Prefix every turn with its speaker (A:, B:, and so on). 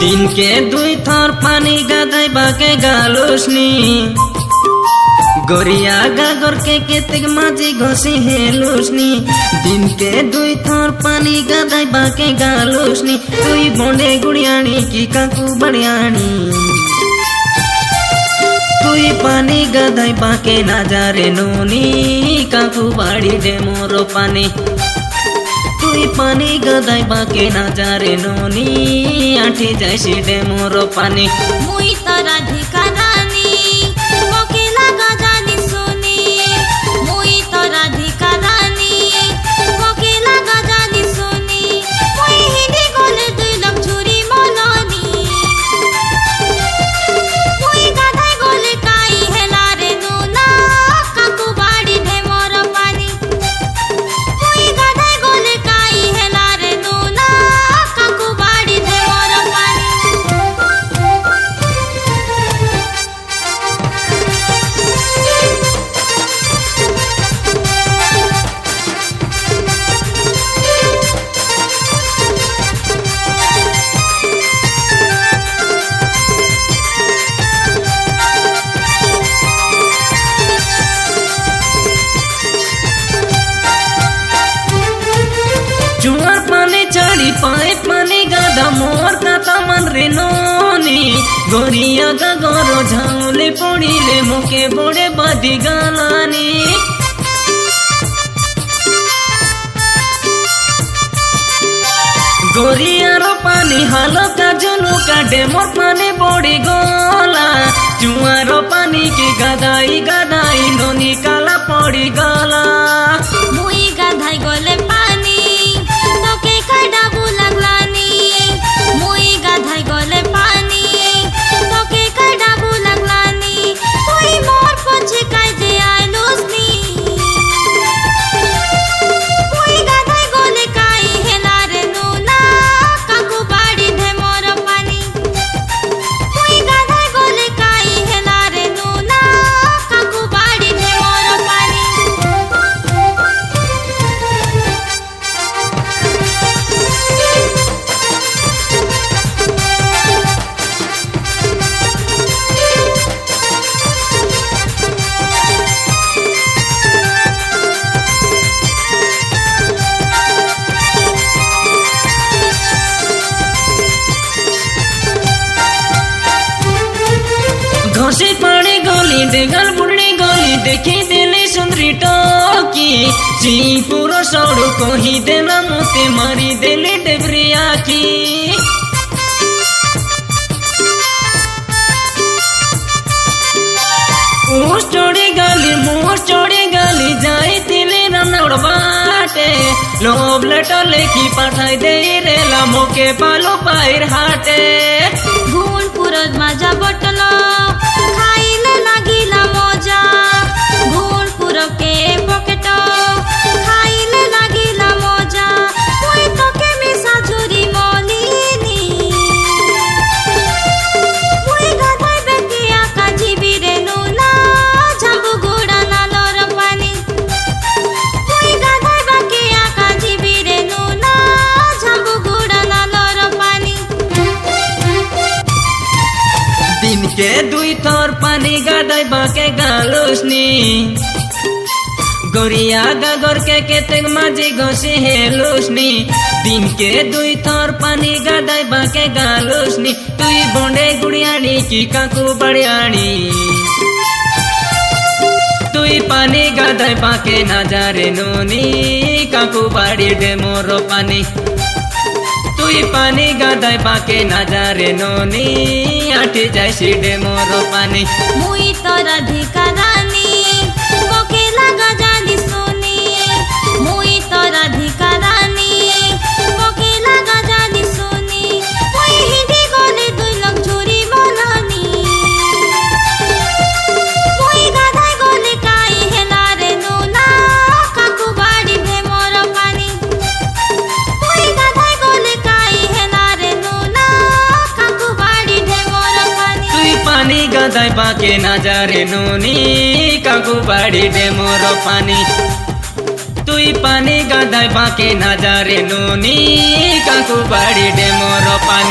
A: दिन के दुई थर पानी गादाई बाके गालोसनी गोरिया गागर के केतेक माझी घसी हेलुसनी दिन के दुई थर पानी गादाई बाके गालोसनी तुई बोंडे गुड़ियानी की काकू बड़ियानी तुई पानी गादाई बाके नाजारे नोनी काकू बाड़ी दे मोरो पानी तुई पानी गदाई बाके नाजारे नोनी आठी जैसी दे मोरो पानी
B: मुई तरा धिकारानी मोके लागा जानी सुनी मुई तरा धिकारानी मोके लागा जानी सुनी मुई हिंदी गोले दुई लग छुरी मोलोनी मुई गाधाई गोले काई हेला रे नूना काकू बाड़ी दे मोरो पानी मुई गाधाई गोले काई हेला रे नूना काकू बाड़ी दे मोरो पानी
A: जुआर पानी चढ़ी पाए पानी गादा मोर काता मन रे नोनी गोरिया का गोरो झाउले पड़ीले मोके बोड़े बादी गालानी गोरिया रो पानी हालो का जुलू का डेमोर पानी बोड़ी गोला जुआरो पानी की गादाई गादाई नोनी काला पड़ी गाला
B: मुई गाधाई गोले पानी तोके कडाबू लगलानी मुई गाधाई गोले पानी तोके कडाबू लगलानी तुई मोर पछे काई जे आइलोसनी मुई गाधाई गोले काई हेला रे नूना काकू बाड़ी दे मोर पानी मुई गाधाई गोले काई हेला रे नूना काकू बाड़ी दे मोर पानी
A: घोसी पड़ी गोली देगल बुढ़ी गोली देखी दिली सुंदरी टोकी जी पूरो सौड़ू को ही देना मोते मारी दिली डेबरिया की उस चोड़ी गाली मुँह चोड़ी गाली जाई तिली नमनौड़ बाटे लोभ लेटो लेखी पाठाई दे रेला मोके पालो पाइर हाटे
B: गुण पुरद माझा बटलो खाइले लागिला मोजा गुण पुरो के पकेटो खाइले लागिला मोजा मुई तोके मिसा छुरी मोलिनी मुई गाधाई बेकिया काजी बिरे नूना झंबू गुड़ा नालोर पानी मुई गाधाई बेकिया काजी बिरे नूना झंबू गुड़ा नालोर पानी
A: दिन के दुई थर पानी गादाई बाके गालोसनी गोरिया गागर के केतेक माझी घसी हेलुसनी दिन के दुई थर पानी गादाई बाके गालोसनी तुई बोंडे गुड़ियानी की काकू बड़ियानी তুই পানি গাদাই বাঁকে না যারে নুনি কাকু বাড়ি দে মোর পানি তুই পানি গাদাই বাঁকে না যারে নুনি আঠে যাইছি দে মোর পানি
B: মুই তো রাধিকা রানী মোকে লাগা জানি শুনি মুই তো রাধিকা রানী মোকে লাগা জানি শুনি মুই হিঁদি গলে 2 লাখ ঝুরি মলানি মুই গাধাই গলে কাই হেলা রে নুনা কাকু বাড়ি দে মোর পানি মুই গাধাই গলে কাই হেলা রে নুনা কাকু বাড়ি দে মোর পানি
A: তুই পানি গাদাই বাঁকে না যারে নুনি কাকু বাড়ি দে মোর পানি তুই পানি গাদাই বাঁকে না যারে নুনি কাকু বাড়ি দে মোর পানি